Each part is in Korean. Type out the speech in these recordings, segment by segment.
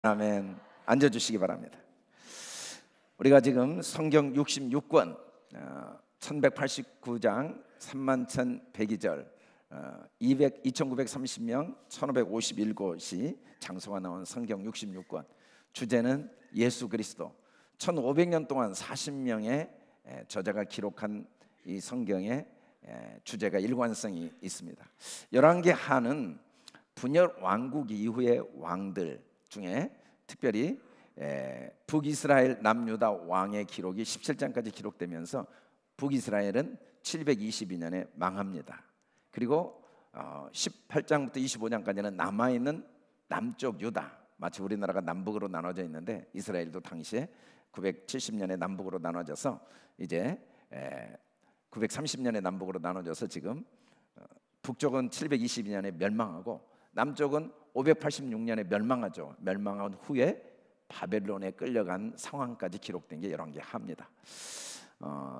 아멘. 앉아주시기 바랍니다. 우리가 지금 성경 66권 1189장 31,102절 2930명 1551곳이 장소가 나온 성경 66권, 주제는 예수 그리스도. 1500년 동안 40명의 저자가 기록한 이 성경의 주제가 일관성이 있습니다. 열왕기하는 분열 왕국 이후의 왕들 중에 특별히 북이스라엘 남유다 왕의 기록이 17장까지 기록되면서 북이스라엘은 722년에 망합니다. 그리고 18장부터 25장까지는 남아있는 남쪽 유다, 마치 우리나라가 남북으로 나눠져 있는데 이스라엘도 당시에 970년에 남북으로 나눠져서 이제 930년에 남북으로 나눠져서 지금 북쪽은 722년에 멸망하고 남쪽은 586년에 멸망하죠. 멸망한 후에 바벨론에 끌려간 상황까지 기록된 게 열왕기하입니다.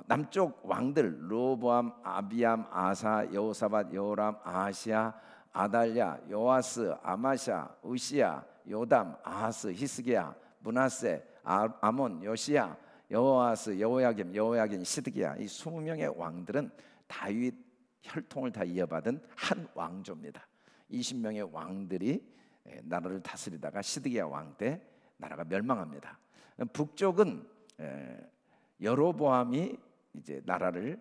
남쪽 왕들 르호보암, 아비암, 아사, 여호사밧, 여호람, 아하시야, 아달랴, 요아스, 아마샤, 우시야, 요담, 아하스, 히스기야, 므낫세, 아몬, 요시야, 여호아스, 여호야김, 시드기야, 이 20명의 왕들은 다윗 혈통을 다 이어받은 한 왕조입니다. 20명의 왕들이 나라를 다스리다가 시드기야 왕 때 나라가 멸망합니다. 북쪽은 여로보암이 이제 나라를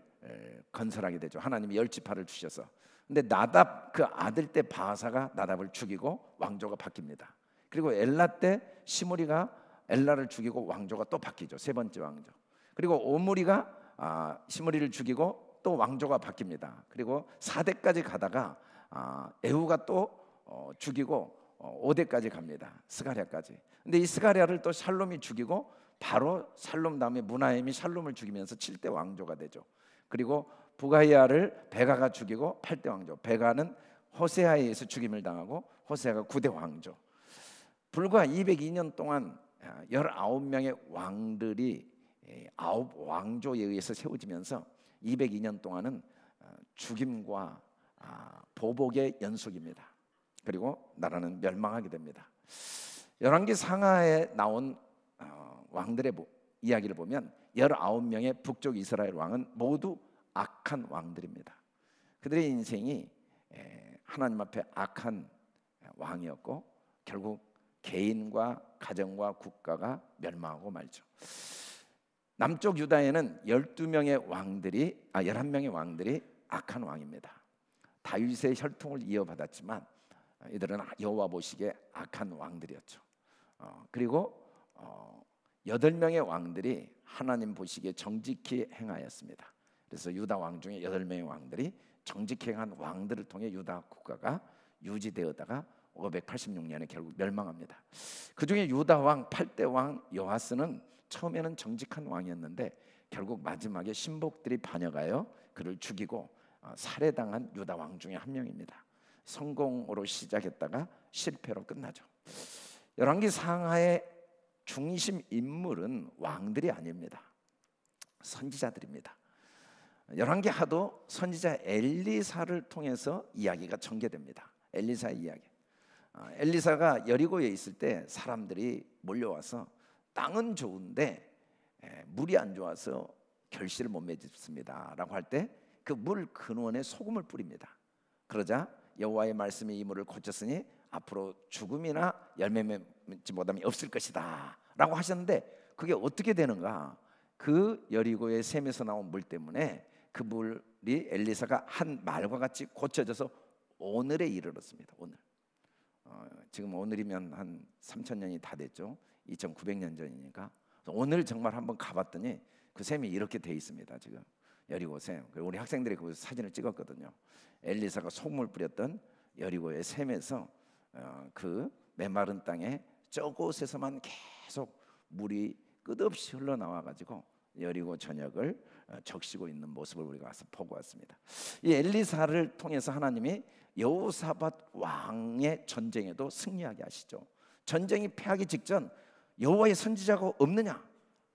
건설하게 되죠. 하나님이 10지파를 주셔서. 근데 나답 그 아들 때 바하사가 나답을 죽이고 왕조가 바뀝니다. 그리고 엘라 때 시므리가 엘라를 죽이고 왕조가 또 바뀌죠. 세 번째 왕조. 그리고 오므리가 시므리를 죽이고 또 왕조가 바뀝니다. 그리고 4대까지 가다가 에후가 또 죽이고 5대까지 갑니다. 스가랴까지. 근데 이 스가랴를 또 샬롬이 죽이고 바로 샬롬 다음에 무나임이 샬롬을 죽이면서 7대 왕조가 되죠. 그리고 부가이아를 베가가 죽이고 8대 왕조. 베가는 호세아에 의해서 죽임을 당하고 호세아가 9대 왕조. 불과 202년 동안 19명의 왕들이 9왕조에 의해서 세워지면서 202년 동안은 죽임과 보복의 연속입니다. 그리고 나라는 멸망하게 됩니다. 열왕기 상하에 나온 왕들의 이야기를 보면 19명의 북쪽 이스라엘 왕은 모두 악한 왕들입니다. 그들의 인생이 하나님 앞에 악한 왕이었고 결국 개인과 가정과 국가가 멸망하고 말죠. 남쪽 유다에는 11명의 왕들이 악한 왕입니다. 다윗의 혈통을 이어받았지만 이들은 여호와 보시기에 악한 왕들이었죠. 그리고 8명의 왕들이 하나님 보시기에 정직히 행하였습니다. 그래서 유다 왕 중에 8명의 왕들이 정직히 행한 왕들을 통해 유다 국가가 유지되었다가 586년에 결국 멸망합니다. 그 중에 유다 왕 8대 왕 요아스는 처음에는 정직한 왕이었는데 결국 마지막에 신복들이 반역하여 그를 죽이고 살해당한 유다 왕 중에 한 명입니다. 성공으로 시작했다가 실패로 끝나죠. 열왕기 상하의 중심 인물은 왕들이 아닙니다. 선지자들입니다. 열왕기 하도 선지자 엘리사를 통해서 이야기가 전개됩니다. 엘리사의 이야기. 엘리사가 여리고에 있을 때 사람들이 몰려와서 땅은 좋은데 물이 안 좋아서 결실을 못 맺습니다 라고 할 때 그 물 근원에 소금을 뿌립니다. 그러자 여호와의 말씀이 이 물을 고쳤으니 앞으로 죽음이나 열매 맺지 못함이 없을 것이다 라고 하셨는데 그게 어떻게 되는가? 그 여리고의 샘에서 나온 물 때문에 그 물이 엘리사가 한 말과 같이 고쳐져서 오늘에 이르렀습니다. 오늘. 지금 오늘이면 한 3000년이 다 됐죠. 2900년 전이니까. 오늘 정말 한번 가봤더니 그 샘이 이렇게 돼 있습니다. 지금 여리고 샘. 우리 학생들이 그 사진을 찍었거든요. 엘리사가 소금을 뿌렸던 여리고의 샘에서 그 메마른 땅에 저곳에서만 계속 물이 끝없이 흘러나와 가지고 여리고 전역을 적시고 있는 모습을 우리가 와서 보고 왔습니다. 이 엘리사를 통해서 하나님이 여호사밧 왕의 전쟁에도 승리하게 하시죠. 전쟁이 패하기 직전 여호와의 선지자가 없느냐?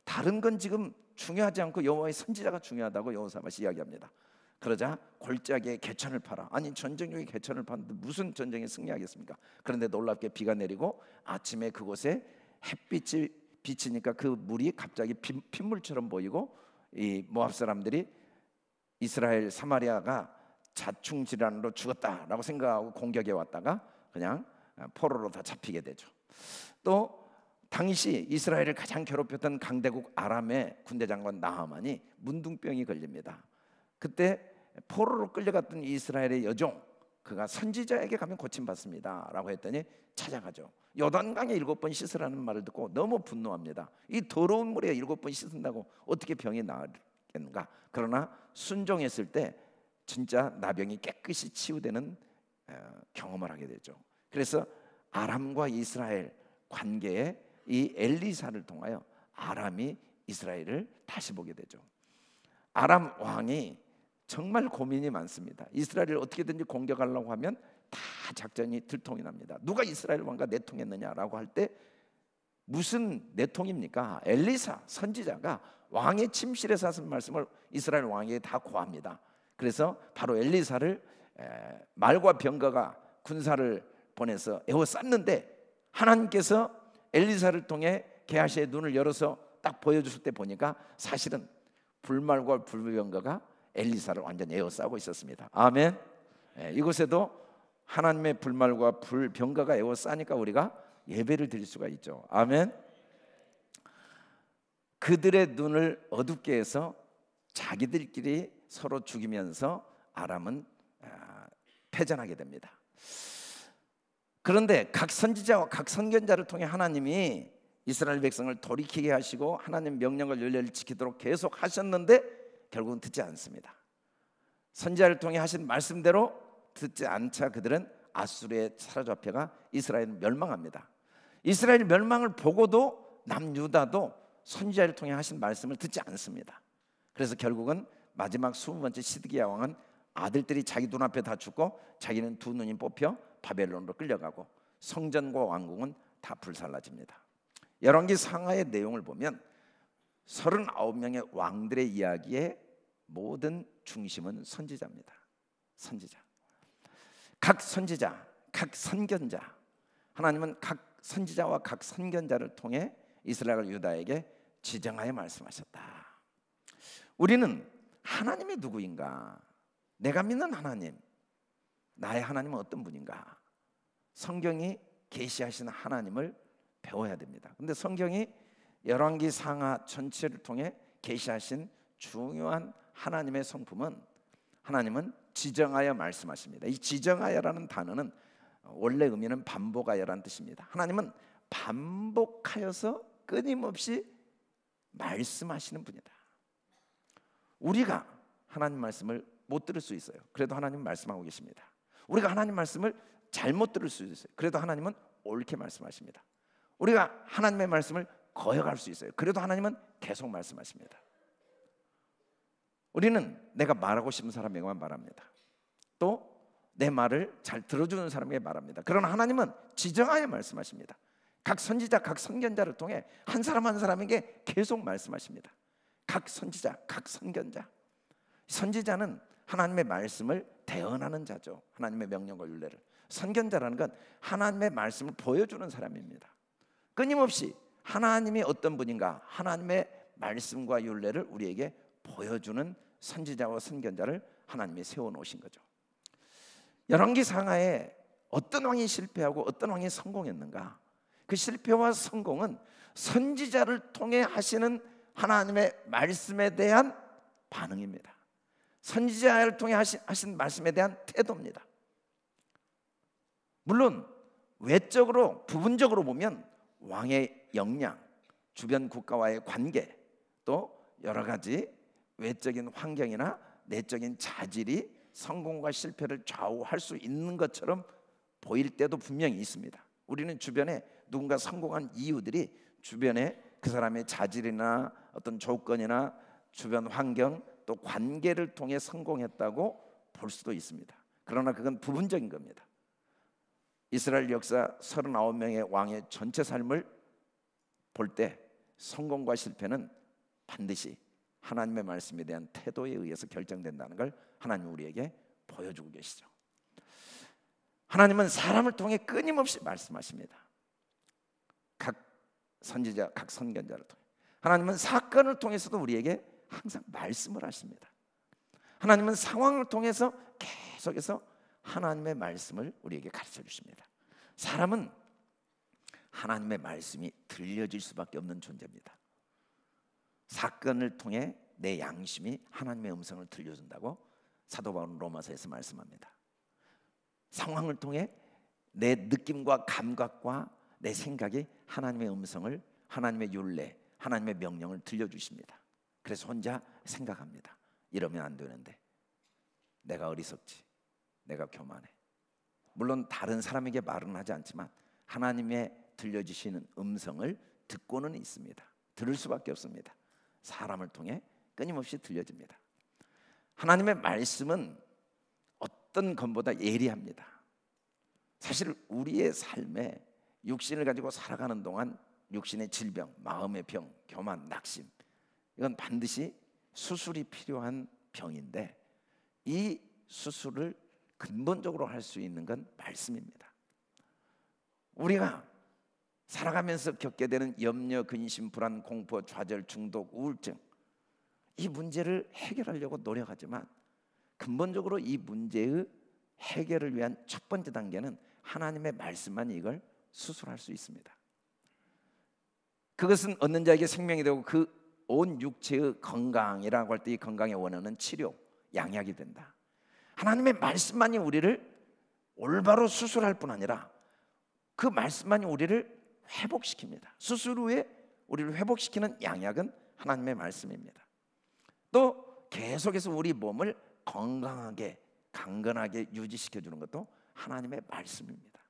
다른 건 지금 중요하지 않고 여호와의 선지자가 중요하다고 여호사밧이 이야기합니다. 그러자 골짜기에 개천을 팔아. 아니 전쟁 중에 개천을 파는데 무슨 전쟁에 승리하겠습니까? 그런데 놀랍게 비가 내리고 아침에 그곳에 햇빛이 비치니까 그 물이 갑자기 핏물처럼 보이고 이 모압 사람들이 이스라엘 사마리아가 자충질환으로 죽었다라고 생각하고 공격해 왔다가 그냥 포로로 다 잡히게 되죠. 또 당시 이스라엘을 가장 괴롭혔던 강대국 아람의 군대 장관 나하만이 문둥병이 걸립니다. 그때 포로로 끌려갔던 이스라엘의 여종, 그가 선지자에게 가면 고침받습니다 라고 했더니 찾아가죠. 요단강에 7번 씻으라는 말을 듣고 너무 분노합니다. 이 더러운 물에 7번 씻는다고 어떻게 병이 나았겠는가. 그러나 순종했을 때 진짜 나병이 깨끗이 치유되는 경험을 하게 되죠. 그래서 아람과 이스라엘 관계에 이 엘리사를 통하여 아람이 이스라엘을 다시 보게 되죠. 아람 왕이 정말 고민이 많습니다. 이스라엘을 어떻게든지 공격하려고 하면 다 작전이 들통이 납니다. 누가 이스라엘 왕과 내통했느냐라고 할 때 무슨 내통입니까? 엘리사 선지자가 왕의 침실에서 하신 말씀을 이스라엘 왕에게 다 고합니다. 그래서 바로 엘리사를 말과 병거가 군사를 보내서 에워쌌는데 하나님께서 엘리사를 통해 게하시의 눈을 열어서 딱 보여줬을 때 보니까 사실은 불말과 불병거가 엘리사를 완전히 에워싸고 있었습니다. 아멘. 이곳에도 하나님의 불말과 불병거가 에워싸니까 우리가 예배를 드릴 수가 있죠. 아멘. 그들의 눈을 어둡게 해서 자기들끼리 서로 죽이면서 아람은 패전하게 됩니다. 그런데 각 선지자와 각 선견자를 통해 하나님이 이스라엘 백성을 돌이키게 하시고 하나님 명령과 윤례를 지키도록 계속 하셨는데 결국은 듣지 않습니다. 선지자를 통해 하신 말씀대로 듣지 않자 그들은 아수르에 사로잡혀가 이스라엘은 멸망합니다. 이스라엘 멸망을 보고도 남유다도 선지자를 통해 하신 말씀을 듣지 않습니다. 그래서 결국은 마지막 20번째 시드기야 왕은 아들들이 자기 눈앞에 다 죽고 자기는 두 눈이 뽑혀 바벨론으로 끌려가고 성전과 왕궁은 다 불살라집니다. 열왕기 상하의 내용을 보면 39명의 왕들의 이야기의 모든 중심은 선지자입니다. 선지자. 각 선지자, 각 선견자. 하나님은 각 선지자와 각 선견자를 통해 이스라엘 유다에게 지정하여 말씀하셨다. 우리는 하나님이 누구인가? 내가 믿는 하나님, 나의 하나님은 어떤 분인가? 성경이 계시하시는 하나님을 배워야 됩니다. 근데 성경이 열왕기 상하 전체를 통해 계시하신 중요한 하나님의 성품은 하나님은 지정하여 말씀하십니다. 이 지정하여라는 단어는 원래 의미는 반복하여라는 뜻입니다. 하나님은 반복하여서 끊임없이 말씀하시는 분이다. 우리가 하나님 말씀을 못 들을 수 있어요. 그래도 하나님 말씀하고 계십니다. 우리가 하나님 말씀을 잘못 들을 수 있어요. 그래도 하나님은 옳게 말씀하십니다. 우리가 하나님의 말씀을 거역할 수 있어요. 그래도 하나님은 계속 말씀하십니다. 우리는 내가 말하고 싶은 사람에게만 말합니다. 또 내 말을 잘 들어주는 사람에게 말합니다. 그러나 하나님은 지정하여 말씀하십니다. 각 선지자, 각 선견자를 통해 한 사람 한 사람에게 계속 말씀하십니다. 각 선지자, 각 선견자. 선지자는 하나님의 말씀을 대언하는 자죠. 하나님의 명령과 율례를. 선견자라는 건 하나님의 말씀을 보여주는 사람입니다. 끊임없이 하나님이 어떤 분인가, 하나님의 말씀과 율례를 우리에게 보여주는 선지자와 선견자를 하나님이 세워놓으신 거죠. 열왕기 상하에 어떤 왕이 실패하고 어떤 왕이 성공했는가? 그 실패와 성공은 선지자를 통해 하시는 하나님의 말씀에 대한 반응입니다. 선지자를 통해 하신 말씀에 대한 태도입니다. 물론 외적으로 부분적으로 보면 왕의 역량, 주변 국가와의 관계, 또 여러 가지 외적인 환경이나 내적인 자질이 성공과 실패를 좌우할 수 있는 것처럼 보일 때도 분명히 있습니다. 우리는 주변에 누군가 성공한 이유들이 주변에 그 사람의 자질이나 어떤 조건이나 주변 환경 또 관계를 통해 성공했다고 볼 수도 있습니다. 그러나 그건 부분적인 겁니다. 이스라엘 역사 39명의 왕의 전체 삶을 볼 때 성공과 실패는 반드시 하나님의 말씀에 대한 태도에 의해서 결정된다는 걸 하나님 우리에게 보여주고 계시죠. 하나님은 사람을 통해 끊임없이 말씀하십니다. 각 선지자, 각 선견자를 통해. 하나님은 사건을 통해서도 우리에게 항상 말씀을 하십니다. 하나님은 상황을 통해서 계속해서 하나님의 말씀을 우리에게 가르쳐 주십니다. 사람은 하나님의 말씀이 들려질 수밖에 없는 존재입니다. 사건을 통해 내 양심이 하나님의 음성을 들려준다고 사도 바울은 로마서에서 말씀합니다. 상황을 통해 내 느낌과 감각과 내 생각이 하나님의 음성을, 하나님의 율례, 하나님의 명령을 들려주십니다. 그래서 혼자 생각합니다. 이러면 안 되는데, 내가 어리석지, 내가 교만해. 물론 다른 사람에게 말은 하지 않지만 하나님의 들려주시는 음성을 듣고는 있습니다. 들을 수밖에 없습니다. 사람을 통해 끊임없이 들려집니다. 하나님의 말씀은 어떤 것보다 예리합니다. 사실 우리의 삶에 육신을 가지고 살아가는 동안 육신의 질병, 마음의 병, 교만, 낙심, 이건 반드시 수술이 필요한 병인데, 이 수술을 근본적으로 할 수 있는 건 말씀입니다. 우리가 살아가면서 겪게 되는 염려, 근심, 불안, 공포, 좌절, 중독, 우울증, 이 문제를 해결하려고 노력하지만 근본적으로 이 문제의 해결을 위한 첫 번째 단계는 하나님의 말씀만이 이걸 수술할 수 있습니다. 그것은 얻는 자에게 생명이 되고 그 온 육체의 건강이라고 할 때 이 건강의 원어는 치료, 양약이 된다. 하나님의 말씀만이 우리를 올바로 수술할 뿐 아니라 그 말씀만이 우리를 회복시킵니다. 수술 후에 우리를 회복시키는 양약은 하나님의 말씀입니다. 또 계속해서 우리 몸을 건강하게, 강건하게 유지시켜주는 것도 하나님의 말씀입니다.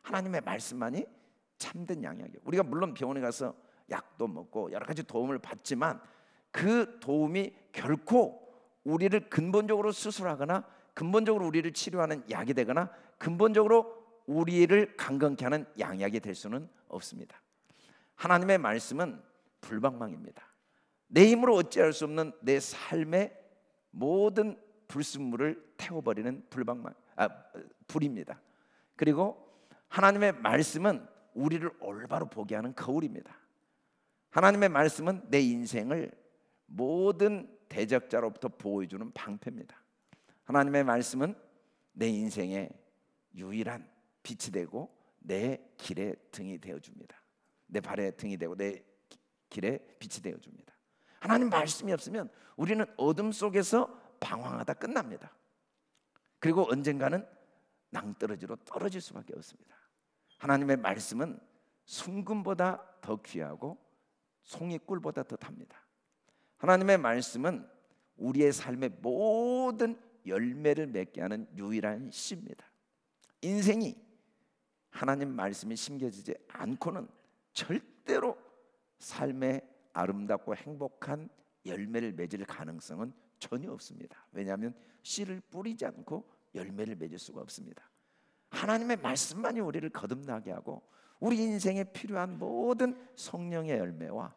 하나님의 말씀만이 참된 양약이에요. 우리가 물론 병원에 가서 약도 먹고 여러 가지 도움을 받지만 그 도움이 결코 우리를 근본적으로 수술하거나 근본적으로 우리를 치료하는 약이 되거나 근본적으로 우리를 강건케 하는 양약이 될 수는 없습니다. 하나님의 말씀은 불방망입니다. 내 힘으로 어찌할 수 없는 내 삶의 모든 불순물을 태워버리는 불입니다. 그리고 하나님의 말씀은 우리를 올바로 보게 하는 거울입니다. 하나님의 말씀은 내 인생을 모든 대적자로부터 보호해주는 방패입니다. 하나님의 말씀은 내 인생의 유일한 빛이 되고 내 길의 등이 되어줍니다. 내 발의 등이 되고 내 길의 빛이 되어줍니다. 하나님 말씀이 없으면 우리는 어둠 속에서 방황하다 끝납니다. 그리고 언젠가는 낭떠러지로 떨어질 수밖에 없습니다. 하나님의 말씀은 순금보다 더 귀하고 송이꿀보다 더 답니다. 하나님의 말씀은 우리의 삶의 모든 열매를 맺게 하는 유일한 씨입니다. 인생이 하나님 말씀이 심겨지지 않고는 절대로 삶의 아름답고 행복한 열매를 맺을 가능성은 전혀 없습니다. 왜냐하면 씨를 뿌리지 않고 열매를 맺을 수가 없습니다. 하나님의 말씀만이 우리를 거듭나게 하고 우리 인생에 필요한 모든 성령의 열매와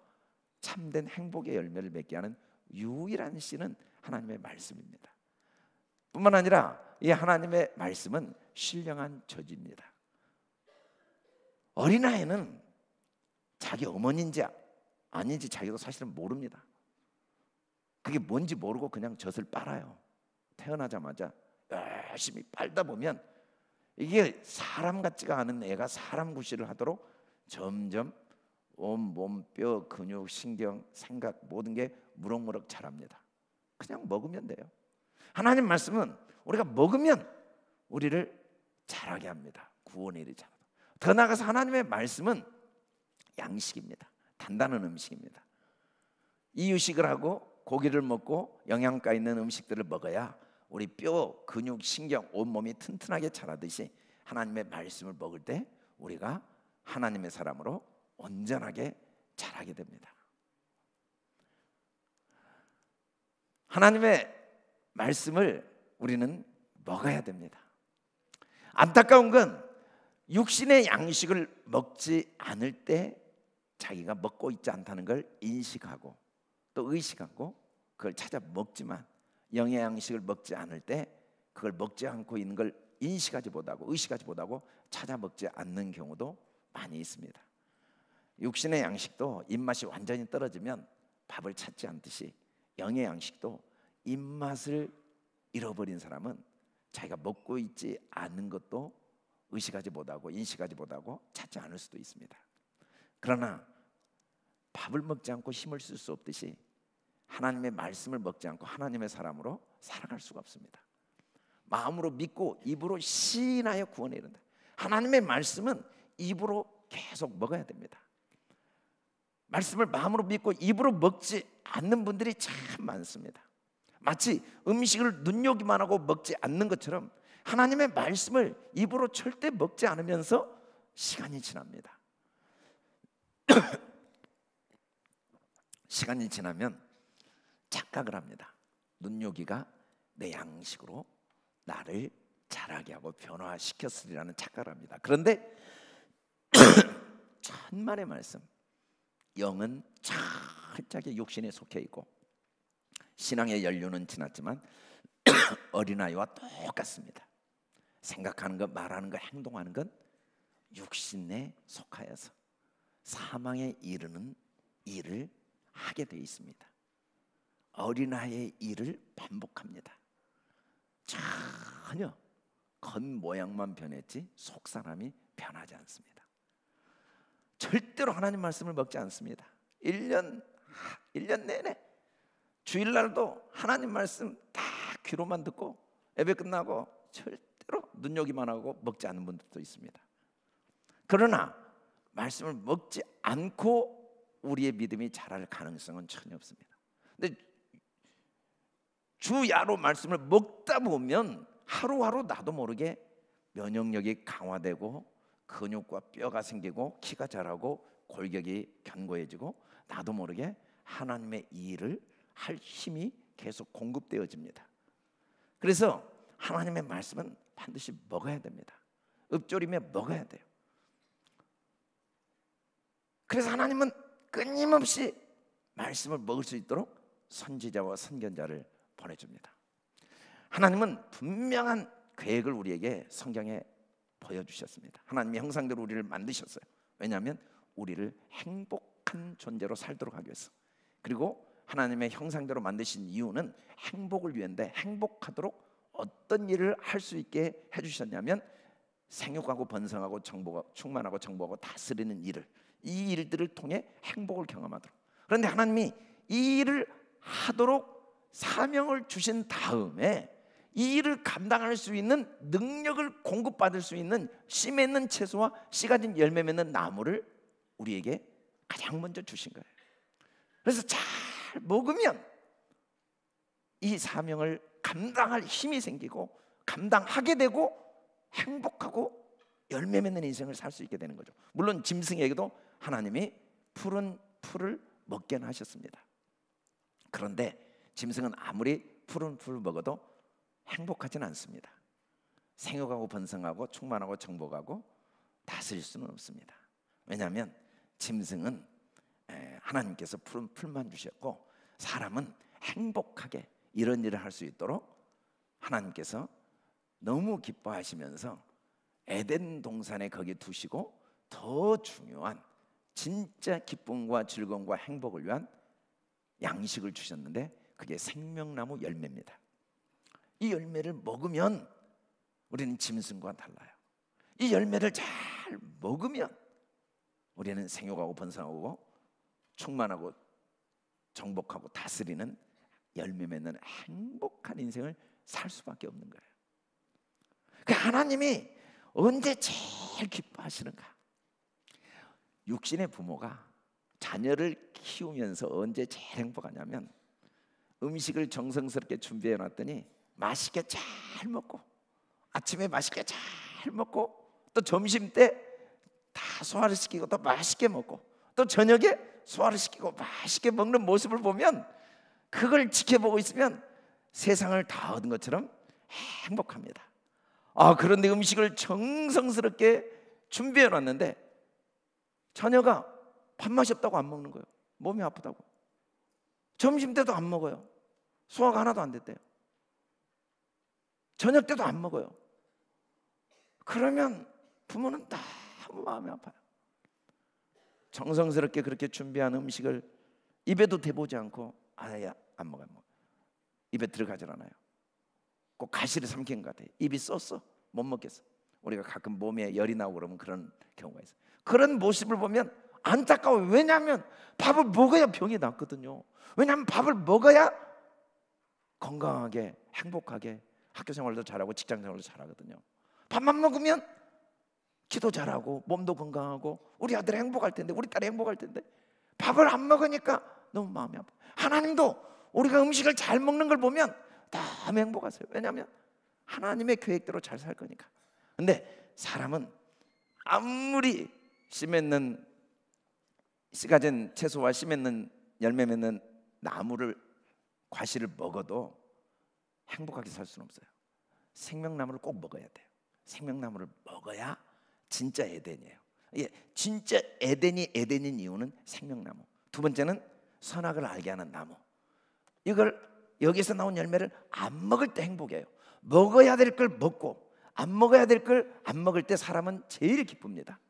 참된 행복의 열매를 맺게 하는 유일한 씨는 하나님의 말씀입니다. 뿐만 아니라 이 하나님의 말씀은 신령한 저주입니다. 어린아이는 자기 어머니인지 아닌지 자기도 사실은 모릅니다. 그게 뭔지 모르고 그냥 젖을 빨아요. 태어나자마자 열심히 빨다 보면 이게 사람 같지가 않은 애가 사람 구실을 하도록 점점 온 몸, 뼈, 근육, 신경, 생각 모든 게 무럭무럭 자랍니다. 그냥 먹으면 돼요. 하나님 말씀은 우리가 먹으면 우리를 자라게 합니다. 구원에 이르게. 더 나아가서 하나님의 말씀은 양식입니다. 단단한 음식입니다. 이유식을 하고 고기를 먹고 영양가 있는 음식들을 먹어야 우리 뼈, 근육, 신경, 온몸이 튼튼하게 자라듯이 하나님의 말씀을 먹을 때 우리가 하나님의 사람으로 온전하게 자라게 됩니다. 하나님의 말씀을 우리는 먹어야 됩니다. 안타까운 건 육신의 양식을 먹지 않을 때 자기가 먹고 있지 않다는 걸 인식하고 또 의식하고 그걸 찾아 먹지만 영의 양식을 먹지 않을 때 그걸 먹지 않고 있는 걸 인식하지 못하고 의식하지 못하고 찾아 먹지 않는 경우도 많이 있습니다. 육신의 양식도 입맛이 완전히 떨어지면 밥을 찾지 않듯이 영의 양식도 입맛을 잃어버린 사람은 자기가 먹고 있지 않는 것도 의식하지 못하고 인식하지 못하고 찾지 않을 수도 있습니다. 그러나 밥을 먹지 않고 힘을 쓸 수 없듯이 하나님의 말씀을 먹지 않고 하나님의 사람으로 살아갈 수가 없습니다. 마음으로 믿고 입으로 시인하여 구원에 이른다. 하나님의 말씀은 입으로 계속 먹어야 됩니다. 말씀을 마음으로 믿고 입으로 먹지 않는 분들이 참 많습니다. 마치 음식을 눈여기만 하고 먹지 않는 것처럼 하나님의 말씀을 입으로 절대 먹지 않으면서 시간이 지납니다. 시간이 지나면 착각을 합니다. 눈요기가 내 양식으로 나를 자라게 하고 변화시켰으리라는 착각을 합니다. 그런데 천만의 말씀, 영은 철저하게 육신에 속해 있고 신앙의 연륜은 지났지만 어린아이와 똑같습니다. 생각하는 것, 말하는 것, 행동하는 건 육신에 속하여서 사망에 이르는 일을 하게 되어 있습니다. 어린아이의 일을 반복합니다. 전혀 겉모양만 변했지 속사람이 변하지 않습니다. 절대로 하나님 말씀을 먹지 않습니다. 1년 내내 주일날도 하나님 말씀 다 귀로만 듣고 예배 끝나고 절대로 눈여기만 하고 먹지 않는 분들도 있습니다. 그러나 말씀을 먹지 않고 우리의 믿음이 자랄 가능성은 전혀 없습니다. 근데 주야로 말씀을 먹다 보면 하루하루 나도 모르게 면역력이 강화되고 근육과 뼈가 생기고 키가 자라고 골격이 견고해지고 나도 모르게 하나님의 일을 할 힘이 계속 공급되어집니다. 그래서 하나님의 말씀은 반드시 먹어야 됩니다. 읊조리며 먹어야 돼요. 그래서 하나님은 끊임없이 말씀을 먹을 수 있도록 선지자와 선견자를 보내줍니다. 하나님은 분명한 계획을 우리에게 성경에 보여주셨습니다. 하나님의 형상대로 우리를 만드셨어요. 왜냐하면 우리를 행복한 존재로 살도록 하기 위해서. 그리고 하나님의 형상대로 만드신 이유는 행복을 위한데 행복하도록 어떤 일을 할 수 있게 해주셨냐면 생육하고 번성하고 충만하고 정복하고 다스리는 일을, 이 일들을 통해 행복을 경험하도록. 그런데 하나님이 이 일을 하도록 사명을 주신 다음에 이 일을 감당할 수 있는 능력을 공급받을 수 있는 씨 맺는 채소와 씨 가진 열매 맺는 나무를 우리에게 가장 먼저 주신 거예요. 그래서 잘 먹으면 이 사명을 감당할 힘이 생기고 감당하게 되고 행복하고 열매 맺는 인생을 살 수 있게 되는 거죠. 물론 짐승에게도 하나님이 푸른 풀을 먹게 하셨습니다. 그런데 짐승은 아무리 푸른 풀을 먹어도 행복하지는 않습니다. 생육하고 번성하고 충만하고 정복하고 다스릴 수는 없습니다. 왜냐하면 짐승은 하나님께서 푸른 풀만 주셨고 사람은 행복하게 이런 일을 할 수 있도록 하나님께서 너무 기뻐하시면서 에덴 동산에 거기 두시고 더 중요한 진짜 기쁨과 즐거움과 행복을 위한 양식을 주셨는데 그게 생명나무 열매입니다. 이 열매를 먹으면 우리는 짐승과 달라요. 이 열매를 잘 먹으면 우리는 생육하고 번성하고 충만하고 정복하고 다스리는 열매 맺는 행복한 인생을 살 수밖에 없는 거예요. 그러니까 하나님이 언제 제일 기뻐하시는가? 육신의 부모가 자녀를 키우면서 언제 제일 행복하냐면 음식을 정성스럽게 준비해 놨더니 맛있게 잘 먹고 아침에 맛있게 잘 먹고 또 점심 때 다 소화를 시키고 또 맛있게 먹고 또 저녁에 소화를 시키고 맛있게 먹는 모습을 보면 그걸 지켜보고 있으면 세상을 다 얻은 것처럼 행복합니다. 그런데 음식을 정성스럽게 준비해 놨는데 자녀가 밥맛이 없다고 안 먹는 거예요. 몸이 아프다고. 점심 때도 안 먹어요. 소화가 하나도 안 됐대요. 저녁 때도 안 먹어요. 그러면 부모는 너무 마음이 아파요. 정성스럽게 그렇게 준비한 음식을 입에도 대보지 않고 아야 안 먹어, 안 먹어. 입에 들어가질 않아요. 꼭 가시를 삼킨 것 같아요. 입이 썼어, 못 먹겠어. 우리가 가끔 몸에 열이 나고 그러면 그런 경우가 있어요. 그런 모습을 보면 안타까워요. 왜냐하면 밥을 먹어야 병이 낫거든요. 왜냐하면 밥을 먹어야 건강하게 행복하게 학교 생활도 잘하고 직장 생활도 잘하거든요. 밥만 먹으면 기도 잘하고 몸도 건강하고 우리 아들이 행복할 텐데, 우리 딸이 행복할 텐데 밥을 안 먹으니까 너무 마음이 아파. 하나님도 우리가 음식을 잘 먹는 걸 보면 너무 행복하세요. 왜냐하면 하나님의 계획대로 잘 살 거니까. 근데 사람은 아무리 씨 맺는, 씨 가진 채소와 씨 맺는 열매 맺는 나무를, 과실을 먹어도 행복하게 살 수는 없어요. 생명나무를 꼭 먹어야 돼요. 생명나무를 먹어야 진짜 에덴이에요. 예, 진짜 에덴이 에덴인 이유는 생명나무. 두 번째는 선악을 알게 하는 나무. 이걸 여기서 나온 열매를 안 먹을 때 행복해요. 먹어야 될 걸 먹고 안 먹어야 될 걸 안 먹을 때 사람은 제일 기쁩니다.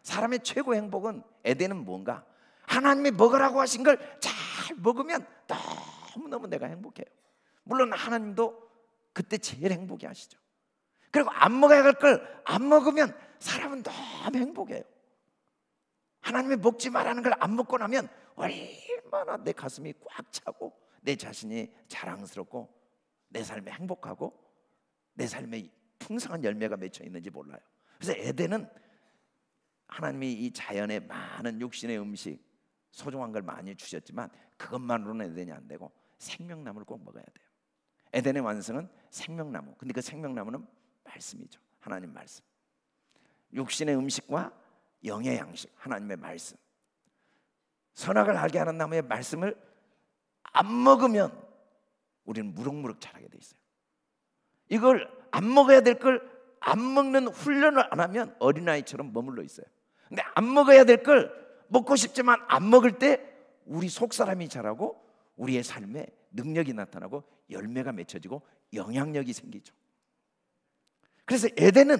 사람의 최고 행복은, 에덴은 뭔가? 하나님이 먹으라고 하신 걸 잘 먹으면 너무너무 내가 행복해요. 물론 하나님도 그때 제일 행복해 하시죠. 그리고 안 먹어야 할 걸 안 먹으면 사람은 너무 행복해요. 하나님이 먹지 말라는 걸 안 먹고 나면 얼마나 내 가슴이 꽉 차고 내 자신이 자랑스럽고 내 삶에 행복하고 내 삶에 풍성한 열매가 맺혀 있는지 몰라요. 그래서 에덴은 하나님이 이 자연에 많은 육신의 음식, 소중한 걸 많이 주셨지만 그것만으로는 에덴이 안 되고 생명나무를 꼭 먹어야 돼요. 에덴의 완성은 생명나무. 근데 그 생명나무는 말씀이죠. 하나님 말씀. 육신의 음식과 영의 양식, 하나님의 말씀. 선악을 알게 하는 나무의 말씀을 안 먹으면 우리는 무럭무럭 자라게 돼 있어요. 이걸 안 먹어야 될 걸 안 먹는 훈련을 안 하면 어린아이처럼 머물러 있어요. 근데 안 먹어야 될 걸 먹고 싶지만 안 먹을 때 우리 속사람이 자라고 우리의 삶에 능력이 나타나고 열매가 맺혀지고 영향력이 생기죠. 그래서 에덴은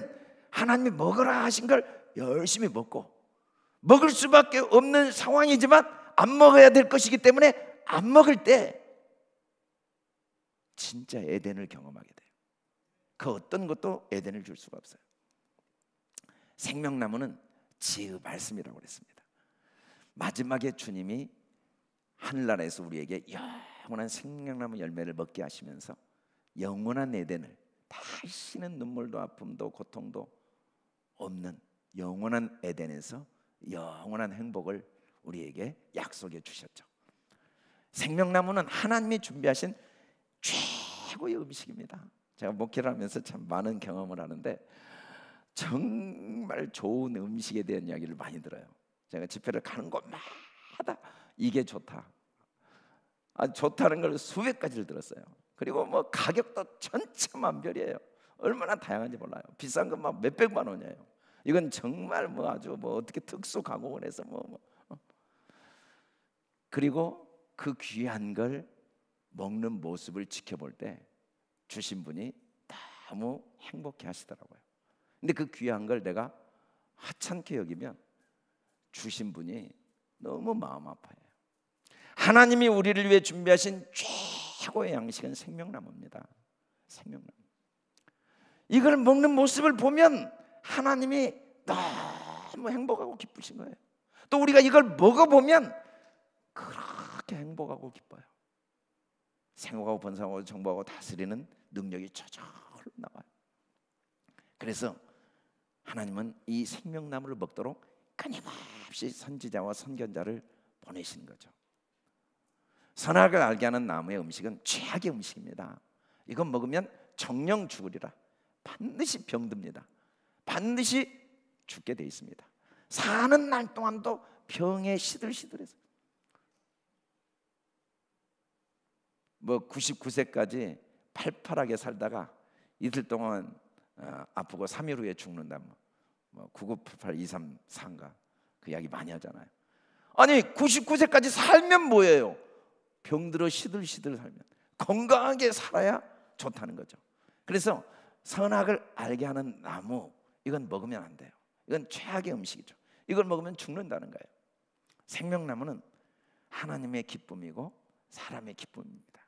하나님이 먹으라 하신 걸 열심히 먹고 먹을 수밖에 없는 상황이지만 안 먹어야 될 것이기 때문에 안 먹을 때 진짜 에덴을 경험하게 돼요. 그 어떤 것도 에덴을 줄 수가 없어요. 생명나무는 지의 말씀이라고 그랬습니다. 마지막에 주님이 하늘나라에서 우리에게 영원한 생명나무 열매를 먹게 하시면서 영원한 에덴을, 다시는 눈물도 아픔도 고통도 없는 영원한 에덴에서 영원한 행복을 우리에게 약속해 주셨죠. 생명나무는 하나님이 준비하신 최고의 음식입니다. 제가 목회를 하면서 참 많은 경험을 하는데 정말 좋은 음식에 대한 이야기를 많이 들어요. 제가 집회를 가는 곳마다 이게 좋다, 좋다는 걸 수백 가지를 들었어요. 그리고 뭐 가격도 천차만별이에요. 얼마나 다양한지 몰라요. 비싼 건 막 몇백만 원이에요. 이건 정말 뭐 아주 뭐 어떻게 특수 가공을 해서 그리고 그 귀한 걸 먹는 모습을 지켜볼 때 주신 분이 너무 행복해 하시더라고요. 근데 그 귀한 걸 내가 하찮게 여기면 주신 분이 너무 마음 아파요. 하나님이 우리를 위해 준비하신 최고의 양식은 생명나무입니다. 생명나무. 이걸 먹는 모습을 보면 하나님이 너무 행복하고 기쁘신 거예요. 또 우리가 이걸 먹어보면 그렇게 행복하고 기뻐요. 생각하고 번성하고 정복하고 다스리는 능력이 저절로 나와요. 그래서 하나님은 이 생명나무를 먹도록 끊임없이 선지자와 선견자를 보내시는 거죠. 선악을 알게 하는 나무의 음식은 최악의 음식입니다. 이건 먹으면 정령 죽으리라. 반드시 병듭니다. 반드시 죽게 돼 있습니다. 사는 날 동안도 병에 시들시들해서 99세까지 팔팔하게 살다가 이틀 동안 아프고 3일 후에 죽는다. 9988 234인가 그 이야기 많이 하잖아요. 아니 99세까지 살면 뭐예요? 병들어 시들시들 살면. 건강하게 살아야 좋다는 거죠. 그래서 선악을 알게 하는 나무, 이건 먹으면 안 돼요. 이건 최악의 음식이죠. 이걸 먹으면 죽는다는 거예요. 생명나무는 하나님의 기쁨이고 사람의 기쁨입니다.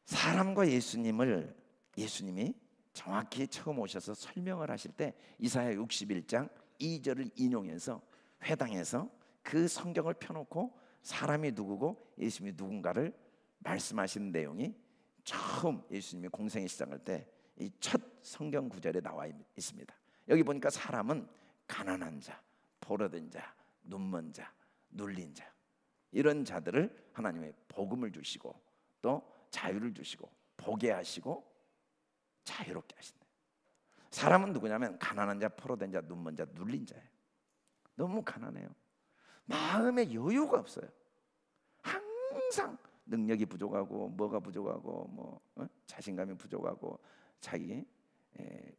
사람과 예수님이 정확히 처음 오셔서 설명을 하실 때 이사야 61장 2절을 인용해서 회당에서 그 성경을 펴놓고 사람이 누구고 예수님이 누군가를 말씀하시는 내용이 처음 예수님이 공생의 시작할 때 이 첫 성경 구절에 나와 있습니다. 여기 보니까 사람은 가난한 자, 포로된 자, 눈먼 자, 눌린 자, 이런 자들을 하나님의 복음을 주시고 또 자유를 주시고 보게 하시고 자유롭게 하신다. 사람은 누구냐면 가난한 자, 포로된 자, 눈먼 자, 눌린 자예요. 너무 가난해요. 마음에 여유가 없어요. 항상 능력이 부족하고 뭐가 부족하고 자신감이 부족하고 자기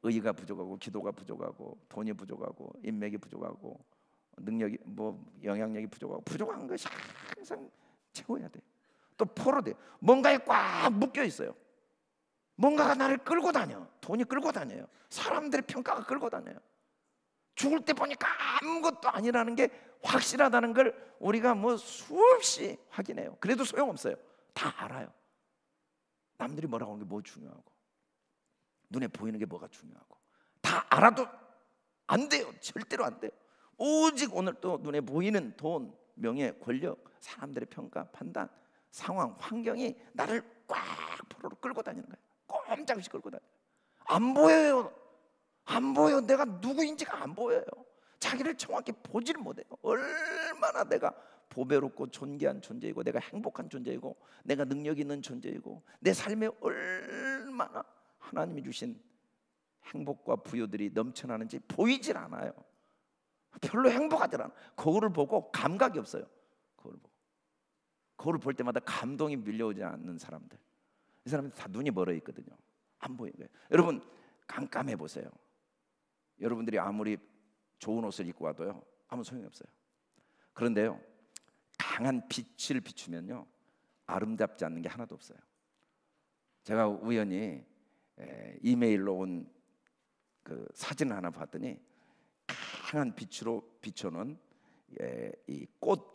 의의가 부족하고 기도가 부족하고 돈이 부족하고 인맥이 부족하고 능력이 영향력이 부족한 것이 항상 채워야 돼. 또 포로돼. 뭔가에 꽉 묶여 있어요. 뭔가가 나를 끌고 다녀. 돈이 끌고 다녀요. 사람들의 평가가 끌고 다녀요. 죽을 때 보니까 아무것도 아니라는 게 확실하다는 걸 우리가 수없이 확인해요. 그래도 소용없어요. 다 알아요. 남들이 뭐라고 하는 게 뭐 중요하고 눈에 보이는 게 뭐가 중요하고 다 알아도 안 돼요. 절대로 안 돼요. 오직 오늘 또 눈에 보이는 돈, 명예, 권력, 사람들의 평가, 판단, 상황, 환경이 나를 꽉 포로로 끌고 다니는 거예요. 꼼짝없이 끌고 다녀요. 안 보여요. 안 보여. 내가 누구인지가 안 보여요. 자기를 정확히 보지를 못해요. 얼마나 내가 보배롭고 존귀한 존재이고 내가 행복한 존재이고 내가 능력 있는 존재이고 내 삶에 얼마나 하나님이 주신 행복과 부여들이 넘쳐나는지 보이질 않아요. 별로 행복하지 않아. 거울을 보고 감각이 없어요. 거울을 볼 때마다 감동이 밀려오지 않는 사람들, 이 사람들 다 눈이 멀어 있거든요. 안 보이는 거예요. 여러분 깜깜해 보세요. 여러분들이 아무리 좋은 옷을 입고 와도요 아무 소용이 없어요. 그런데요 강한 빛을 비추면요 아름답지 않는 게 하나도 없어요. 제가 우연히 이메일로 온 그 사진을 하나 봤더니 강한 빛으로 비춰놓은 이 꽃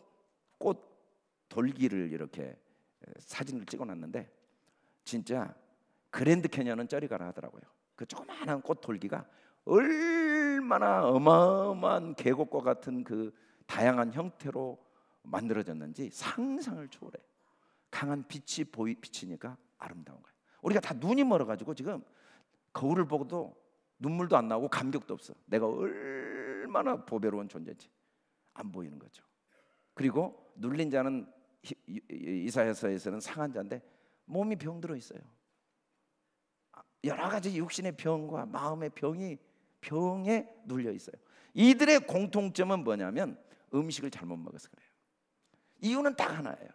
돌기를 이렇게 사진을 찍어놨는데 진짜 그랜드 캐년은 저리 가라 하더라고요. 그 조그마한 꽃 돌기가 얼마나 어마어마한 계곡과 같은 그 다양한 형태로 만들어졌는지 상상을 초월해. 강한 빛이 비치니까 아름다운 거예요. 우리가 다 눈이 멀어가지고 지금 거울을 보고도 눈물도 안 나오고 감격도 없어. 내가 얼마나 보배로운 존재인지 안 보이는 거죠. 그리고 눌린 자는 이사야서에서는 상한 자인데 몸이 병들어 있어요. 여러 가지 육신의 병과 마음의 병에 눌려 있어요. 이들의 공통점은 뭐냐면 음식을 잘못 먹어서 그래요. 이유는 딱 하나예요.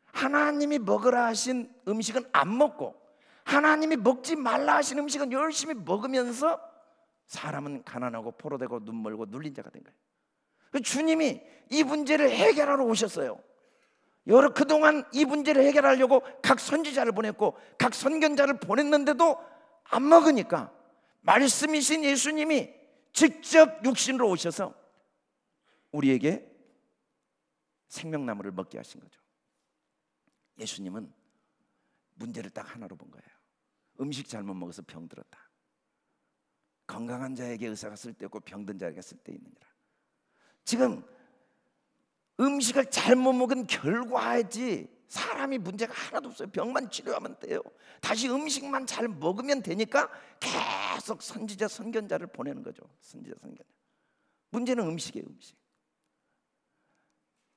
하나님이 먹으라 하신 음식은 안 먹고 하나님이 먹지 말라 하신 음식은 열심히 먹으면서 사람은 가난하고 포로되고 눈멀고 눌린 자가 된 거예요. 주님이 이 문제를 해결하러 오셨어요. 그동안 이 문제를 해결하려고 각 선지자를 보냈고 각 선견자를 보냈는데도 안 먹으니까 말씀이신 예수님이 직접 육신으로 오셔서 우리에게 생명나무를 먹게 하신 거죠. 예수님은 문제를 딱 하나로 본 거예요. 음식 잘못 먹어서 병들었다. 건강한 자에게 의사가 쓸데없고 병든 자에게 쓸데있느니라. 지금 음식을 잘못 먹은 결과지 사람이 문제가 하나도 없어요. 병만 치료하면 돼요. 다시 음식만 잘 먹으면 되니까 계속 선지자 선견자를 보내는 거죠. 선지자 선견자. 문제는 음식이에요. 음식.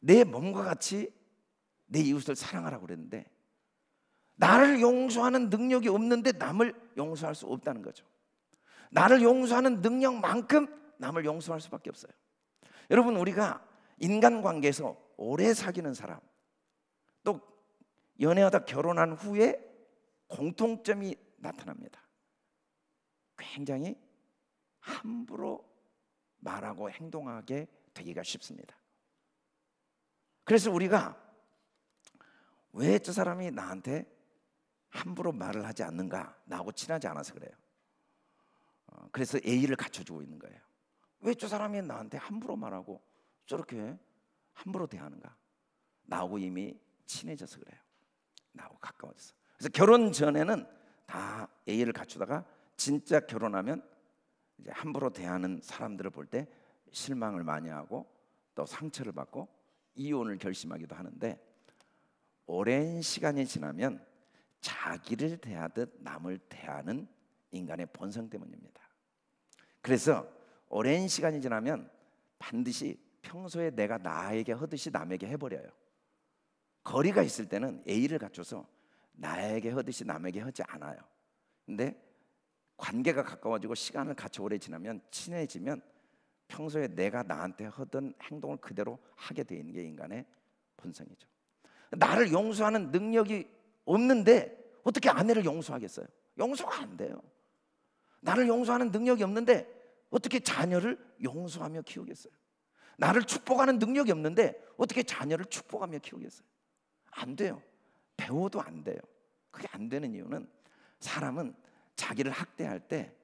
내 몸과 같이 내 이웃을 사랑하라고 그랬는데 나를 용서하는 능력이 없는데 남을 용서할 수 없다는 거죠. 나를 용서하는 능력만큼 남을 용서할 수밖에 없어요. 여러분 우리가 인간관계에서 오래 사귀는 사람 또 연애하다 결혼한 후에 공통점이 나타납니다. 굉장히 함부로 말하고 행동하게 되기가 쉽습니다. 그래서 우리가 왜 저 사람이 나한테 함부로 말을 하지 않는가? 나하고 친하지 않아서 그래요. 그래서 예의를 갖춰주고 있는 거예요. 왜 저 사람이 나한테 함부로 말하고 저렇게 함부로 대하는가? 나하고 이미 친해져서 그래요. 나하고 가까워져서. 그래서 결혼 전에는 다 예의를 갖추다가 진짜 결혼하면 이제 함부로 대하는 사람들을 볼 때 실망을 많이 하고 또 상처를 받고 이혼을 결심하기도 하는데, 오랜 시간이 지나면 자기를 대하듯 남을 대하는 인간의 본성 때문입니다. 그래서 오랜 시간이 지나면 반드시 평소에 내가 나에게 하듯이 남에게 해버려요. 거리가 있을 때는 예의를 갖춰서 나에게 하듯이 남에게 하지 않아요. 근데 관계가 가까워지고 시간을 같이 오래 지나면 친해지면 평소에 내가 나한테 하던 행동을 그대로 하게 돼 있는 게 인간의 본성이죠. 나를 용서하는 능력이 없는데 어떻게 아내를 용서하겠어요? 용서가 안 돼요. 나를 용서하는 능력이 없는데 어떻게 자녀를 용서하며 키우겠어요? 나를 축복하는 능력이 없는데 어떻게 자녀를 축복하며 키우겠어요? 안 돼요. 배워도 안 돼요. 그게 안 되는 이유는 사람은 자기를 학대할 때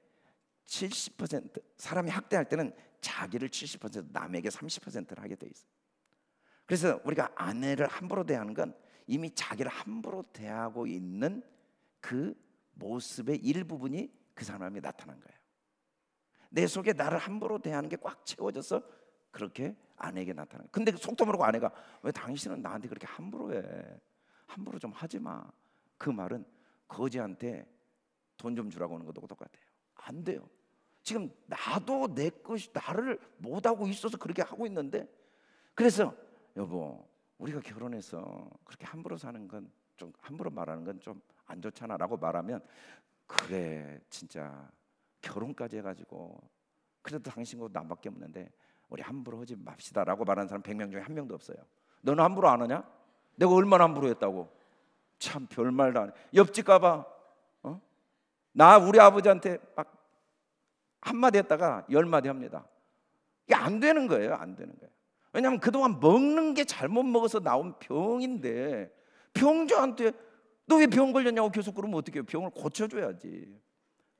70%, 사람이 학대할 때는 자기를 70%, 남에게 30%를 하게 돼 있어요. 그래서 우리가 아내를 함부로 대하는 건 이미 자기를 함부로 대하고 있는 그 모습의 일부분이 그 사람이 나타난 거예요. 내 속에 나를 함부로 대하는 게 꽉 채워져서 그렇게 아내에게 나타나요. 근데 속도 모르고 아내가 왜 당신은 나한테 그렇게 함부로 해? 함부로 좀 하지 마. 그 말은 거지한테 돈 좀 주라고 하는 것도 똑같아요. 안 돼요. 지금 나도 내 것이 나를 못하고 있어서 그렇게 하고 있는데, 그래서 여보 우리가 결혼해서 그렇게 함부로 사는 건 좀, 함부로 말하는 건 좀 안 좋잖아 라고 말하면, 그래 진짜 결혼까지 해가지고 그래도 당신하고 나밖에 없는데 우리 함부로 하지 맙시다 라고 말하는 사람 100명 중에 한 명도 없어요. 너는 함부로 안 하냐? 내가 얼마나 함부로 했다고. 참 별말도 안 해. 옆집 가봐. 나 우리 아버지한테 막 한마디 했다가 10마디 합니다. 이게 안 되는 거예요. 안 되는 거예요. 왜냐하면 그동안 먹는 게 잘못 먹어서 나온 병인데, 병자한테 너 왜 병 걸렸냐고 계속 그러면 어떻게 해요? 병을 고쳐줘야지.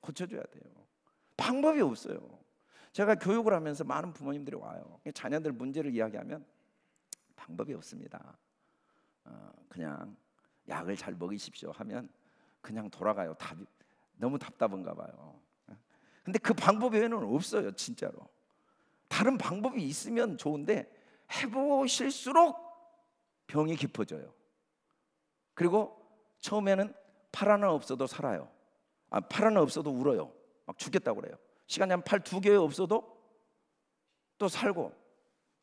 고쳐줘야 돼요. 방법이 없어요. 제가 교육을 하면서 많은 부모님들이 와요. 자녀들 문제를 이야기하면 방법이 없습니다. 그냥 약을 잘 먹이십시오 하면 그냥 돌아가요. 너무 답답한가 봐요. 근데 그 방법 외에는 없어요. 진짜로. 다른 방법이 있으면 좋은데 해보실수록 병이 깊어져요. 그리고 처음에는 팔 하나 없어도 살아요. 팔 하나 없어도 울어요. 막 죽겠다고 그래요. 시간이 한 팔 2개 없어도 또 살고,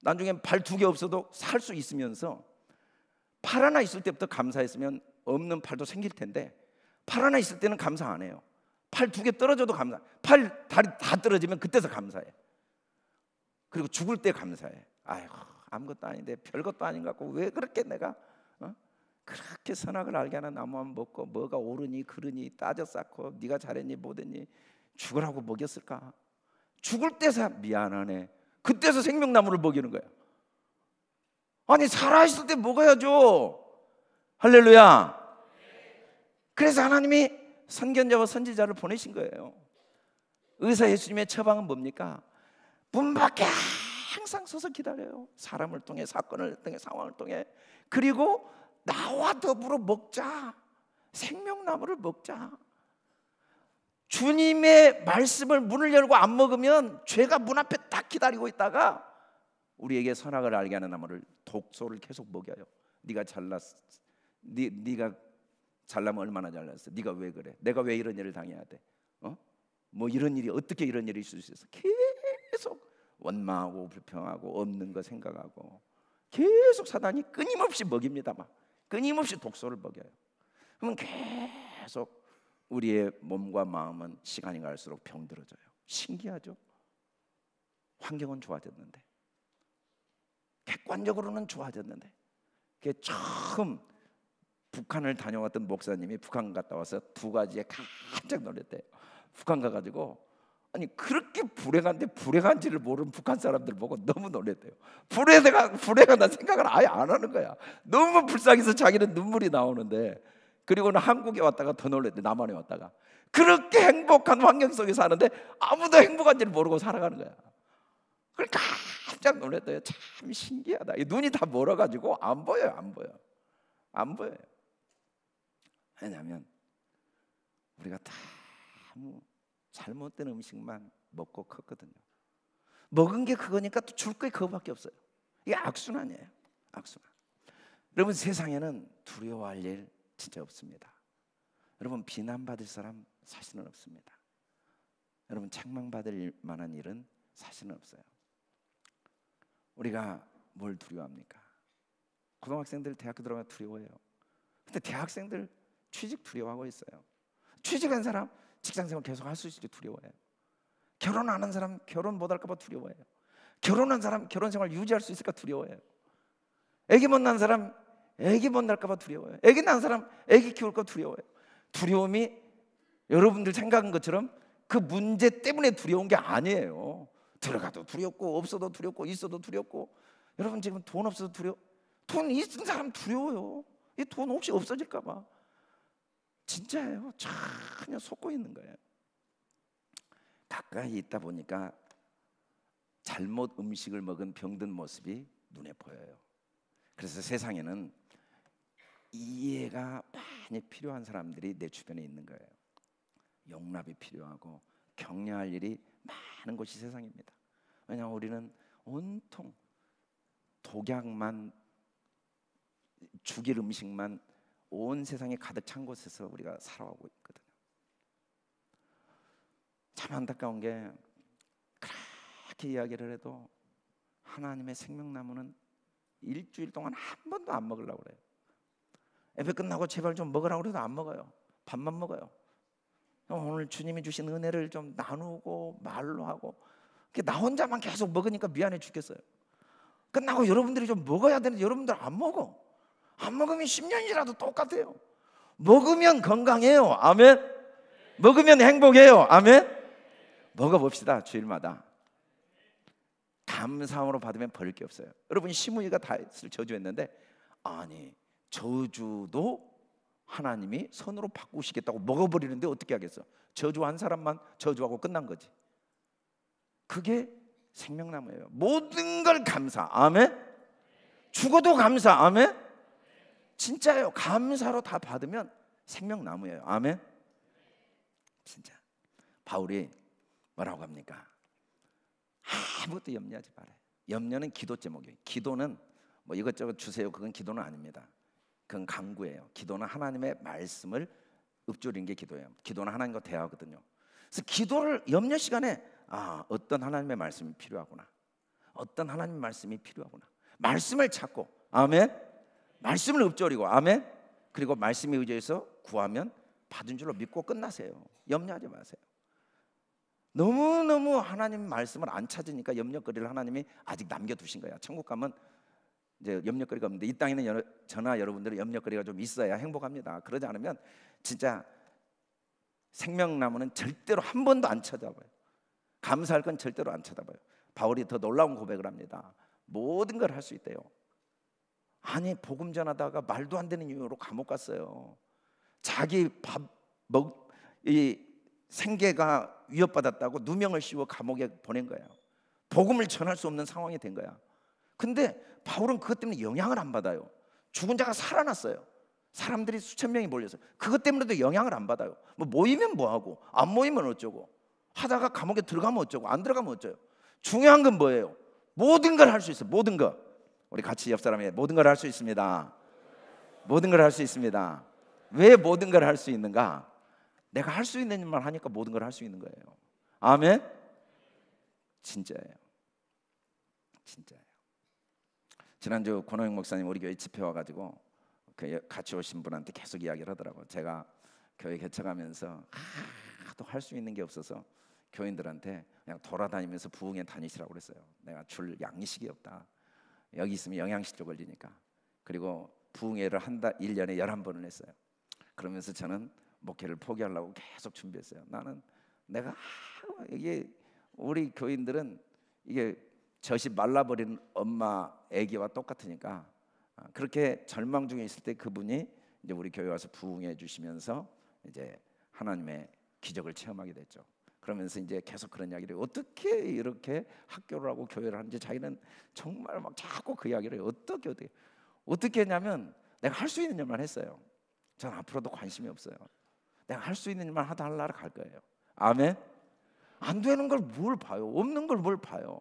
나중엔 팔 2개 없어도 살 수 있으면서, 팔 하나 있을 때부터 감사했으면 없는 팔도 생길 텐데 팔 하나 있을 때는 감사 안 해요. 팔 2개 떨어져도 감사, 팔 다리 다 떨어지면 그때서 감사해. 그리고 죽을 때 감사해. 아이고 아무것도 아닌데 별것도 아닌 것 같고 왜 그렇게 내가 그렇게 선악을 알게 하는 나무만 먹고 뭐가 옳으니 그르니 따져 쌓고 네가 잘했니 못했니 죽으라고 먹였을까? 죽을 때서 미안하네. 그때서 생명나무를 먹이는 거야. 아니 살아있을 때 먹어야죠. 할렐루야. 그래서 하나님이 선견자와 선지자를 보내신 거예요. 의사 예수님의 처방은 뭡니까? 문 밖에 항상 서서 기다려요. 사람을 통해, 사건을 통해, 상황을 통해. 그리고 나와 더불어 먹자. 생명나무를 먹자. 주님의 말씀을 문을 열고 안 먹으면 죄가 문 앞에 딱 기다리고 있다가 우리에게 선악을 알게 하는 나무를, 독소를 계속 먹여요. 네가 잘났어. 네가 잘나면 얼마나 잘났어. 네가 왜 그래? 내가 왜 이런 일을 당해야 돼? 뭐 이런 일이 어떻게 이런 일이 있을 수 있어? 계속 원망하고 불평하고 없는 거 생각하고 계속 사단이 끊임없이 먹입니다. 막 끊임없이 독소를 먹여요. 그러면 계속 우리의 몸과 마음은 시간이 갈수록 병들어져요. 신기하죠? 환경은 좋아졌는데, 객관적으로는 좋아졌는데, 그게 처음 북한을 다녀왔던 목사님이 북한 갔다 와서 두 가지에 깜짝 놀랐대요. 북한 가가지고 아니 그렇게 불행한데 불행한지를 모르는 북한 사람들 보고 너무 놀랬대요. 불행하다 생각을 아예 안 하는 거야. 너무 불쌍해서 자기는 눈물이 나오는데, 그리고는 한국에 왔다가 더 놀랬대. 남한에 왔다가 그렇게 행복한 환경 속에 사는데 아무도 행복한지를 모르고 살아가는 거야. 그러니까 깜짝 놀랐대요. 참 신기하다. 눈이 다 멀어가지고 안 보여요. 안 보여요. 왜냐하면 우리가 다 잘못된 음식만 먹고 컸거든요. 먹은 게 그거니까 또 줄 게 그거밖에 없어요. 이게 악순환이에요. 악순환. 여러분, 세상에는 두려워할 일 진짜 없습니다. 여러분, 비난받을 사람 사실은 없습니다. 여러분, 책망받을 만한 일은 사실은 없어요. 우리가 뭘 두려워합니까? 고등학생들 대학교 들어가면 두려워해요. 근데 대학생들 취직 두려워하고 있어요. 취직한 사람 직장생활 계속 할 수 있을지 두려워해요. 결혼 안 한 사람 결혼 못 할까 봐 두려워해요. 결혼한 사람 결혼생활 유지할 수 있을까 두려워해요. 애기 못 낳은 사람 애기 못 낳을까 봐 두려워해요. 애기 낳은 사람 애기 키울까 두려워해요. 두려움이 여러분들 생각한 것처럼 그 문제 때문에 두려운 게 아니에요. 들어가도 두렵고 없어도 두렵고 있어도 두렵고. 여러분 지금 돈 없어도 두려워. 돈 있는 사람 두려워요. 이 돈 혹시 없어질까 봐. 진짜예요. 전혀 속고 있는 거예요. 가까이 있다 보니까 잘못 음식을 먹은 병든 모습이 눈에 보여요. 그래서 세상에는 이해가 많이 필요한 사람들이 내 주변에 있는 거예요. 용납이 필요하고 격려할 일이 많은 곳이 세상입니다. 왜냐하면 우리는 온통 독약만, 죽일 음식만 온 세상에 가득 찬 곳에서 우리가 살아오고 있거든요. 참 안타까운 게 그렇게 이야기를 해도 하나님의 생명나무는 일주일 동안 한 번도 안 먹으려고 그래요. 예배 끝나고 제발 좀 먹으라고 그래도 안 먹어요. 밥만 먹어요. 오늘 주님이 주신 은혜를 좀 나누고 말로 하고, 나 혼자만 계속 먹으니까 미안해 죽겠어요. 끝나고 여러분들이 좀 먹어야 되는데 여러분들 안 먹어. 안 먹으면 10년이라도 똑같아요. 먹으면 건강해요. 아멘. 먹으면 행복해요. 아멘. 먹어봅시다. 주일마다 감사함으로 받으면 버릴 게 없어요. 여러분, 시므이가 다윗을 저주했는데, 아니 저주도 하나님이 선으로 바꾸시겠다고 먹어버리는데 어떻게 하겠어? 저주한 사람만 저주하고 끝난 거지. 그게 생명나무예요. 모든 걸 감사. 아멘. 죽어도 감사. 아멘. 진짜예요. 감사로 다 받으면 생명나무예요. 아멘. 진짜. 바울이 뭐라고 합니까? 아무것도 염려하지 말아요. 염려는 기도 제목이에요. 기도는 뭐 이것저것 주세요, 그건 기도는 아닙니다. 그건 간구예요. 기도는 하나님의 말씀을 읊조리는 게 기도예요. 기도는 하나님과 대화거든요. 그래서 기도를 염려 시간에 어떤 하나님의 말씀이 필요하구나, 어떤 하나님의 말씀이 필요하구나, 말씀을 찾고, 아멘, 말씀을 읊조리고, 아멘, 그리고 말씀에 의지해서 구하면 받은 줄로 믿고 끝나세요. 염려하지 마세요. 너무너무 하나님 말씀을 안 찾으니까 염려거리를 하나님이 아직 남겨두신 거야. 천국 가면 이제 염려거리가 없는데, 이 땅에는 저나 여러분들은 염려거리가 좀 있어야 행복합니다. 그러지 않으면 진짜 생명나무는 절대로 한 번도 안 찾아봐요. 감사할 건 절대로 안 찾아봐요. 바울이 더 놀라운 고백을 합니다. 모든 걸 할 수 있대요. 아니 복음 전하다가 말도 안 되는 이유로 감옥 갔어요. 자기 이 생계가 위협받았다고 누명을 씌워 감옥에 보낸 거예요. 복음을 전할 수 없는 상황이 된 거야. 근데 바울은 그것 때문에 영향을 안 받아요. 죽은 자가 살아났어요. 사람들이 수천 명이 몰려서 그것 때문에도 영향을 안 받아요. 뭐 모이면 뭐하고 안 모이면 어쩌고, 하다가 감옥에 들어가면 어쩌고 안 들어가면 어쩌요. 중요한 건 뭐예요? 모든 걸 할 수 있어요. 모든 거. 우리 같이 옆 사람에 모든 걸 할 수 있습니다. 모든 걸 할 수 있습니다. 왜 모든 걸 할 수 있는가? 내가 할 수 있는 일만 하니까 모든 걸 할 수 있는 거예요. 아멘. 진짜예요. 진짜예요. 지난주 권호영 목사님 우리 교회 집회 와가지고 같이 오신 분한테 계속 이야기를 하더라고요. 제가 교회 개척하면서 하도 할 수 있는 게 없어서 교인들한테 그냥 돌아다니면서 부흥회 다니시라고 그랬어요. 내가 줄 양식이 없다. 여기 있으면 영양실조 걸리니까. 그리고 부흥회를 1년에 11번을 했어요. 그러면서 저는 목회를 포기하려고 계속 준비했어요. 나는 내가 이게 우리 교인들은 이게 젖이 말라버린 엄마 아기와 똑같으니까 그렇게 절망 중에 있을 때 그분이 이제 우리 교회 와서 부흥해 주시면서 이제 하나님의 기적을 체험하게 됐죠. 그러면서 이제 계속 그런 이야기를 어떻게 이렇게 학교를 하고 교회를 하는지 자기는 정말 막 자꾸 그 이야기를 어떻게 했냐면 내가 할 수 있는 일만 했어요. 전 앞으로도 관심이 없어요. 내가 할 수 있는 일만 하다 하려고 갈 거예요. 아멘. 안 되는 걸 뭘 봐요? 없는 걸 뭘 봐요?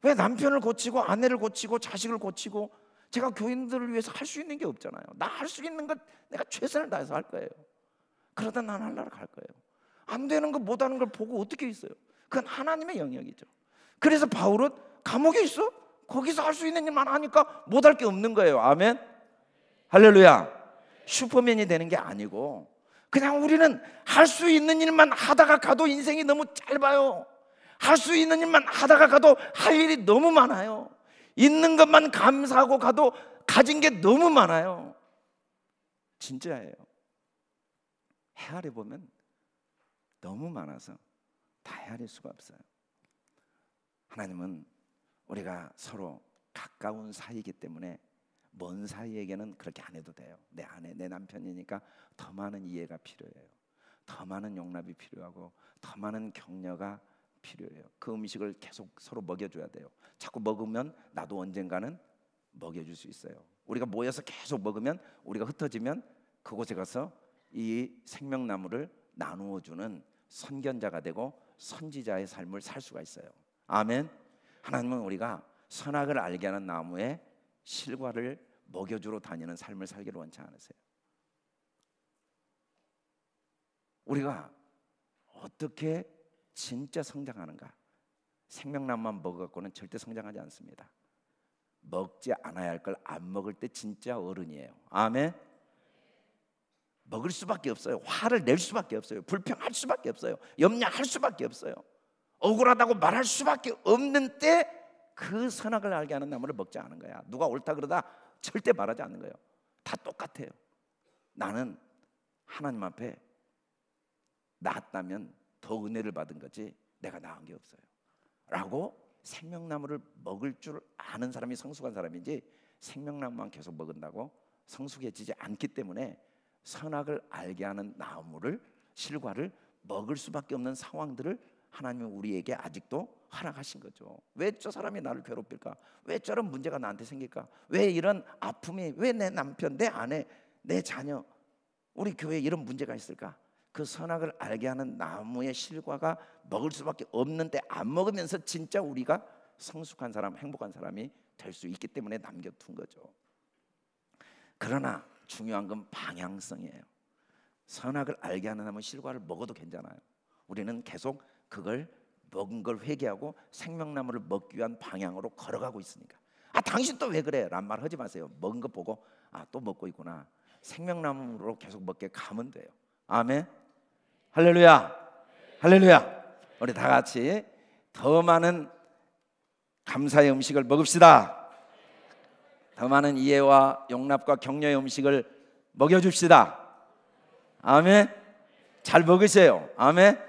왜 남편을 고치고 아내를 고치고 자식을 고치고 제가 교인들을 위해서 할 수 있는 게 없잖아요. 나 할 수 있는 것 내가 최선을 다해서 할 거예요. 그러다 난 하려고 갈 거예요. 안 되는 거 못하는 걸 보고 어떻게 있어요? 그건 하나님의 영역이죠. 그래서 바울은 감옥에 있어? 거기서 할 수 있는 일만 하니까 못할 게 없는 거예요. 아멘. 할렐루야. 슈퍼맨이 되는 게 아니고 그냥 우리는 할 수 있는 일만 하다가 가도 인생이 너무 짧아요. 할 수 있는 일만 하다가 가도 할 일이 너무 많아요. 있는 것만 감사하고 가도 가진 게 너무 많아요. 진짜예요. 헤아려 보면 너무 많아서 다 헤아릴 수가 없어요. 하나님은 우리가 서로 가까운 사이이기 때문에 먼 사이에게는 그렇게 안 해도 돼요. 내 아내, 내 남편이니까 더 많은 이해가 필요해요. 더 많은 용납이 필요하고 더 많은 격려가 필요해요. 그 음식을 계속 서로 먹여줘야 돼요. 자꾸 먹으면 나도 언젠가는 먹여줄 수 있어요. 우리가 모여서 계속 먹으면 우리가 흩어지면 그곳에 가서 이 생명나무를 나누어주는 선견자가 되고 선지자의 삶을 살 수가 있어요. 아멘. 하나님은 우리가 선악을 알게 하는 나무의 실과를 먹여주러 다니는 삶을 살기를 원치 않으세요. 우리가 어떻게 진짜 성장하는가? 생명나무만 먹어갖고는 절대 성장하지 않습니다. 먹지 않아야 할 걸 안 먹을 때 진짜 어른이에요. 아멘. 먹을 수밖에 없어요. 화를 낼 수밖에 없어요. 불평할 수밖에 없어요. 염려할 수밖에 없어요. 억울하다고 말할 수밖에 없는 때 그 선악을 알게 하는 나무를 먹지 않은 거야. 누가 옳다 그러다 절대 말하지 않는 거예요. 다 똑같아요. 나는 하나님 앞에 낳았다면 더 은혜를 받은 거지 내가 낳은 게 없어요 라고 생명나무를 먹을 줄 아는 사람이 성숙한 사람이지 생명나무만 계속 먹은다고 성숙해지지 않기 때문에 선악을 알게 하는 나무를 실과를 먹을 수밖에 없는 상황들을 하나님은 우리에게 아직도 허락하신 거죠. 왜 저 사람이 나를 괴롭힐까? 왜 저런 문제가 나한테 생길까? 왜 이런 아픔이, 왜 내 남편, 내 아내, 내 자녀, 우리 교회에 이런 문제가 있을까? 그 선악을 알게 하는 나무의 실과가 먹을 수밖에 없는데 안 먹으면서 진짜 우리가 성숙한 사람, 행복한 사람이 될 수 있기 때문에 남겨둔 거죠. 그러나 중요한 건 방향성이에요. 선악을 알게 하는 나무 실과를 먹어도 괜찮아요. 우리는 계속 그걸 먹은 걸 회개하고 생명나무를 먹기 위한 방향으로 걸어가고 있으니까 당신 또 왜 그래? 라는 말 하지 마세요. 먹은 거 보고 또 먹고 있구나. 생명나무로 계속 먹게 가면 돼요. 아멘. 할렐루야. 할렐루야. 우리 다 같이 더 많은 감사의 음식을 먹읍시다. 더 많은 이해와 용납과 격려의 음식을 먹여줍시다. 아멘. 잘 먹으세요. 아멘.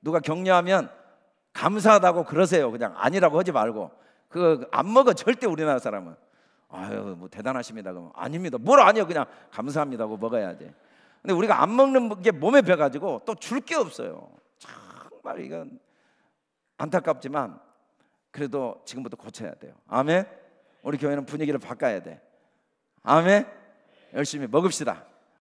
누가 격려하면 감사하다고 그러세요. 그냥 아니라고 하지 말고. 그거 안 먹어 절대 우리나라 사람은. 아유 뭐 대단하십니다. 그럼 아닙니다. 뭘 아니요 그냥 감사합니다고 먹어야지. 근데 우리가 안 먹는 게 몸에 배가지고 또 줄 게 없어요. 정말 이건 안타깝지만 그래도 지금부터 고쳐야 돼요. 아멘. 우리 교회는 분위기를 바꿔야 돼. 아멘. 열심히 먹읍시다.